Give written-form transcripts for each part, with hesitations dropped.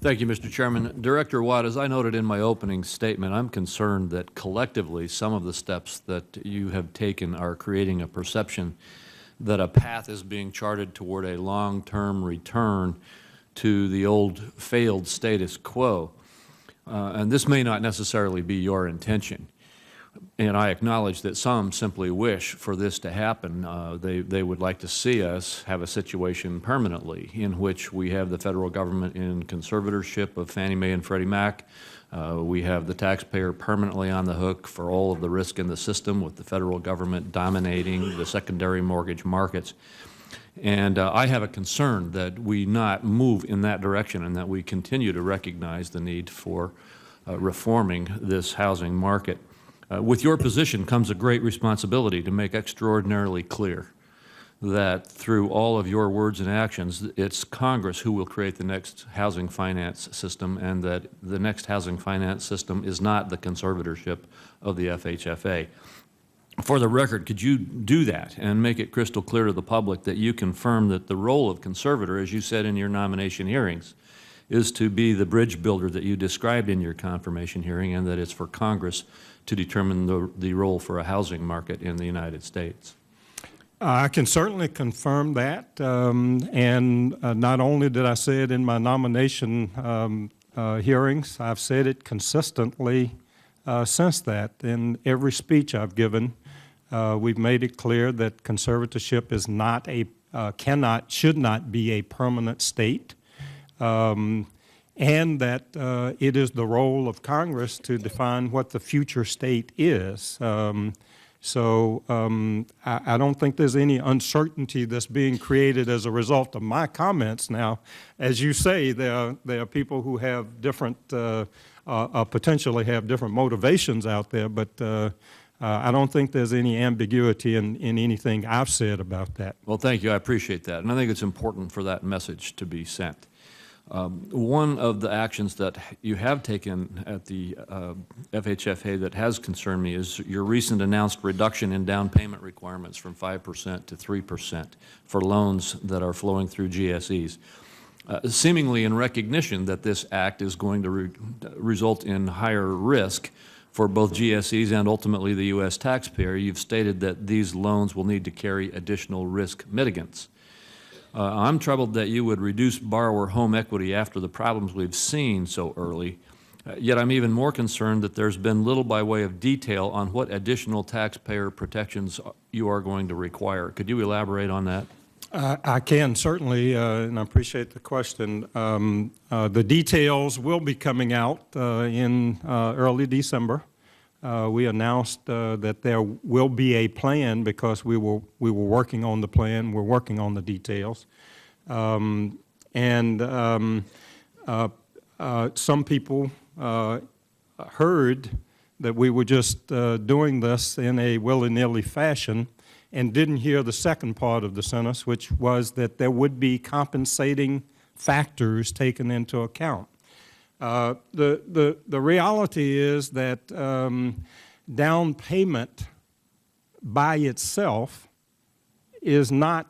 Thank you, Mr. Chairman. Director Watt, as I noted in my opening statement, I'm concerned that collectively some of the steps that you have taken are creating a perception that a path is being charted toward a long-term return to the old failed status quo. And this may not necessarily be your intention. And I acknowledge that some simply wish for this to happen. They would like to see us have a situation permanently in which we have the federal government in conservatorship of Fannie Mae and Freddie Mac. We have the taxpayer permanently on the hook for all of the risk in the system, with the federal government dominating the secondary mortgage markets. And I have a concern that we not move in that direction and that we continue to recognize the need for reforming this housing market. With your position comes a great responsibility to make extraordinarily clear that through all of your words and actions, it's Congress who will create the next housing finance system, and that the next housing finance system is not the conservatorship of the FHFA. For the record, could you do that and make it crystal clear to the public that you confirm that the role of conservator, as you said in your nomination hearings, is to be the bridge builder that you described in your confirmation hearing, and that it's for Congress to determine the role for a housing market in the United States? I can certainly confirm that, and not only did I say it in my nomination hearings, I've said it consistently since that. In every speech I've given, we've made it clear that conservatorship is not a, should not be a permanent state, and that it is the role of Congress to define what the future state is. I don't think there's any uncertainty that's being created as a result of my comments. Now, as you say, there are people who have different, potentially have different motivations out there, but I don't think there's any ambiguity in anything I've said about that. Well, thank you. I appreciate that. And I think it's important for that message to be sent. One of the actions that you have taken at the FHFA that has concerned me is your recent announced reduction in down payment requirements from 5% to 3% for loans that are flowing through GSEs, seemingly in recognition that this act is going to result in higher risk for both GSEs and ultimately the U.S. taxpayer. You've stated that these loans will need to carry additional risk mitigants. I'm troubled that you would reduce borrower home equity after the problems we've seen so early, yet I'm even more concerned that there's been little by way of detail on what additional taxpayer protections you are going to require. Could you elaborate on that? I can, certainly, and I appreciate the question. The details will be coming out in early December. We announced that there will be a plan because we were working on the plan. We're working on the details, some people heard that we were just doing this in a willy-nilly fashion and didn't hear the second part of the sentence, which was that there would be compensating factors taken into account. The reality is that down payment by itself is not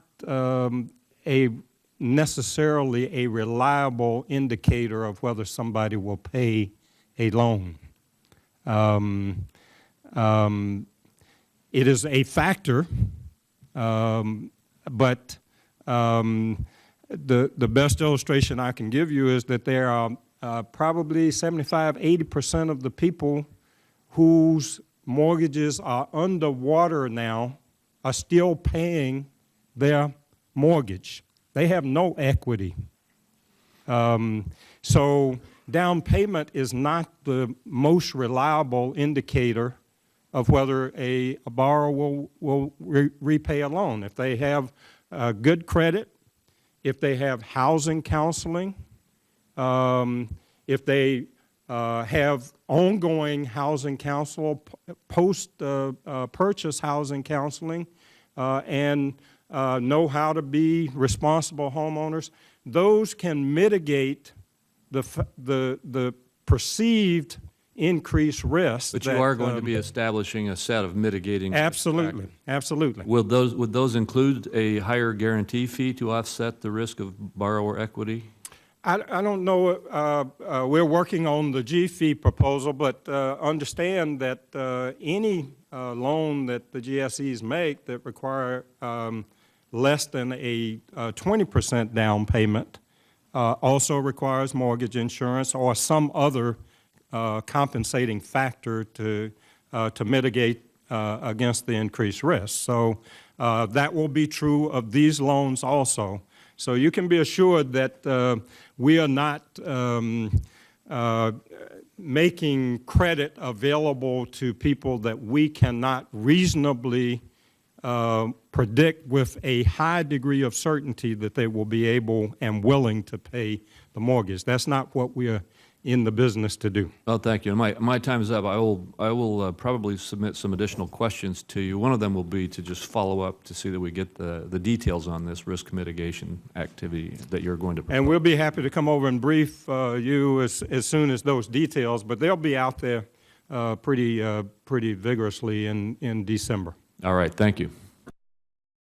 necessarily a reliable indicator of whether somebody will pay a loan. It is a factor, but the best illustration I can give you is that there are probably 75–80% of the people whose mortgages are underwater now are still paying their mortgage. They have no equity. So down payment is not the most reliable indicator of whether a borrower will repay a loan. If they have good credit, if they have housing counseling, if they have ongoing housing counsel, post-purchase housing counseling, and know how to be responsible homeowners, those can mitigate the perceived increased risk. But you are going to be establishing a set of mitigating absolutely, factors. Absolutely. Would those include a higher guarantee fee to offset the risk of borrower equity? I don't know, we're working on the G fee proposal, but understand that any loan that the GSEs make that require less than a 20% down payment also requires mortgage insurance or some other compensating factor to mitigate against the increased risk. So that will be true of these loans also. So you can be assured that we are not making credit available to people that we cannot reasonably predict with a high degree of certainty that they will be able and willing to pay the mortgage. That's not what we are in the business to do. Well, thank you. My time is up. I will probably submit some additional questions to you. One of them will be to just follow up to see that we get the details on this risk mitigation activity that you're going to propose. And we'll be happy to come over and brief you as soon as those details, but they'll be out there pretty vigorously in December. All right. Thank you.